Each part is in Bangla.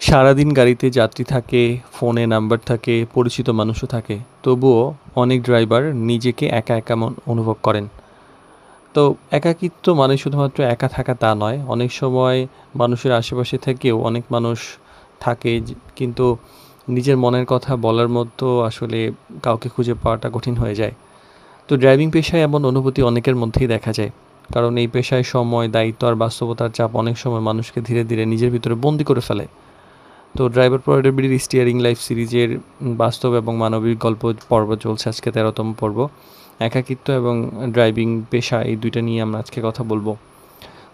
সারাদিন গাড়িতে যাত্রী থাকে, ফোনে নাম্বার থাকে, পরিচিত মানুষও থাকে। তবুও অনেক ড্রাইভার নিজেকে একা, একা অনুভব করেন। তো একাকিত্ব মানে শুধুমাত্র একা থাকা তা নয়। অনেক সময় মানুষের আশেপাশে থেকেও অনেক মানুষ থাকে কিন্তু নিজের মনের কথা বলার মতো আসলে কাউকে খুঁজে পাওয়াটা কঠিন হয়ে যায়। তো ড্রাইভিং পেশায় এমন অনুভূতি অনেকের মধ্যেই দেখা যায়। কারণ এই পেশায় সময়, দায়িত্ব আর বাস্তবতার চাপ অনেক সময় মানুষকে ধীরে, ধীরে নিজের ভিতরে বন্দী করে ফেলে। তো ড্রাইভার প্রোভাইডারবিলিটি স্টিয়ারিং লাইফ সিরিজের বাস্তব এবং মানবিক গল্প পর্ব চলছে আজকে ১৩তম পর্ব। একাকিত্ব এবং ড্রাইভিং পেশা এই ২ টা নিয়ে আমরা আজকে কথা বলবো।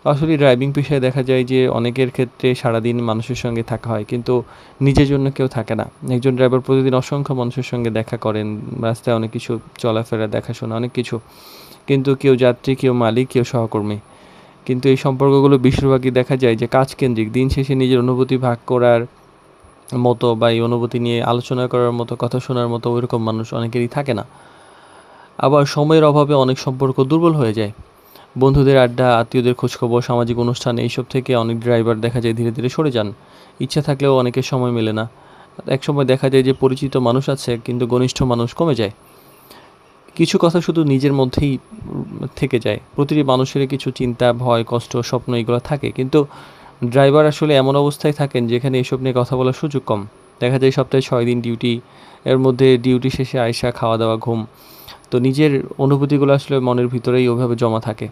আসলে ড্রাইভিং পেশায় দেখা যায় যে অনেকের ক্ষেত্রে সারাদিন মানুষের সঙ্গে থাকা হয় কিন্তু নিজের জন্য কেউ থাকে না। একজন ড্রাইভার প্রতিদিন অসংখ্য মানুষের সঙ্গে দেখা করেন, রাস্তায় অনেক কিছু চলাফেরা, দেখাশোনা অনেক কিছু। কিন্তু কেউ যাত্রী, কেউ মালিক, কেউ সহকর্মী। কিন্তু এই সম্পর্কগুলো বেশিরভাগই দেখা যায় যে কাজকেন্দ্রিক। দিন শেষে নিজের অনুভূতি ভাগ করার মতো বা এই অনুভূতি নিয়ে আলোচনা করার মতো, কথা শোনার মতো ওইরকম মানুষ অনেকেরই থাকে না। আবার সময়ের অভাবে অনেক সম্পর্ক দুর্বল হয়ে যায়। বন্ধুদের আড্ডা, আত্মীয়দের খোঁজখবর, সামাজিক অনুষ্ঠান এইসব থেকে অনেক ড্রাইভার দেখা যায় ধীরে, ধীরে সরে যান। ইচ্ছা থাকলেও অনেকের সময় মেলে না। একসময় দেখা যায় যে পরিচিত মানুষ আছে কিন্তু ঘনিষ্ঠ মানুষ কমে যায়। কিছু কথা শুধু নিজের মধ্যেই থেকে যায়। প্রতিটি মানুষেরই কিছু চিন্তা, ভয়, কষ্ট, স্বপ্ন এগুলো থাকে। কিন্তু ড্রাইভার আসলে এমন অবস্থায় থাকেন যেখানে এসব নিয়ে কথা বলার সুযোগ কম। দেখা যায় সপ্তাহে ৬ দিন ডিউটি, এর মধ্যে ডিউটি শেষে আইসা খাওয়া-দাওয়া, ঘুম। তো নিজের অনুভূতিগুলো আসলে মনের ভিতরেই ওইভাবে জমা থাকে।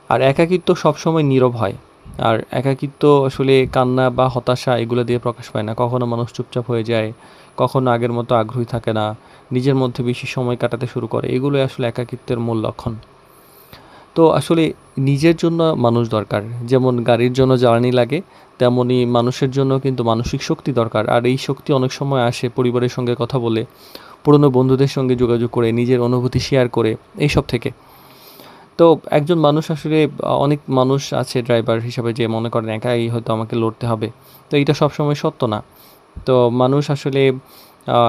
আর একাকিত্ব সবসময় নীরব হয়। আর একাকিত্ব আসলে কান্না বা হতাশা এগুলো দিয়ে প্রকাশ পায় না। কখনো মানুষ চুপচাপ হয়ে যায়, কখনো আগের মতো আগ্রহী থাকে না, নিজের মধ্যে বেশি সময় কাটাতে শুরু করে। এগুলোই আসলে একাকিত্বের মূল লক্ষণ। তো আসলে নিজের জন্য মানুষ দরকার। যেমন গাড়ির জন্য জ্বালানি লাগে, তেমনি মানুষের জন্য কিন্তু মানসিক শক্তি দরকার। আর এই শক্তি অনেক সময় আসে পরিবারের সঙ্গে কথা বলে, পুরনো বন্ধুদের সঙ্গে যোগাযোগ করে, নিজের অনুভূতি শেয়ার করে, এইসব থেকে। তো একজন মানুষ আসলে অনেক মানুষ আছে ড্রাইভার হিসাবে যে মনে করেন একাই হয়তো আমাকে লড়তে হবে। তো এইটা সবসময় সত্য না। তো মানুষ আসলে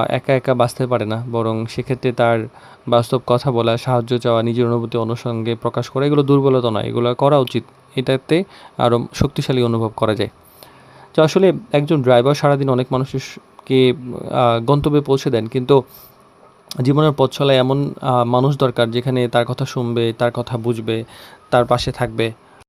একা, একা বাঁচতে পারে না। বরং সেক্ষেত্রে তার বাস্তব কথা বলা, সাহায্য চাওয়া, নিজের অনুভূতি অন্যের সঙ্গে প্রকাশ করা এগুলো দুর্বলতা নয়। এগুলো করা উচিত। এটাতে আরও শক্তিশালী অনুভব করা যায়। তো আসলে একজন ড্রাইভার সারাদিন অনেক মানুষের কে গন্তব্যে পৌঁছে দেন। কিন্তু জীবনের পথ চলায় এমন মানুষ দরকার যেখানে তার কথা শুনবে, তার কথা বুঝবে, তার পাশে থাকবে।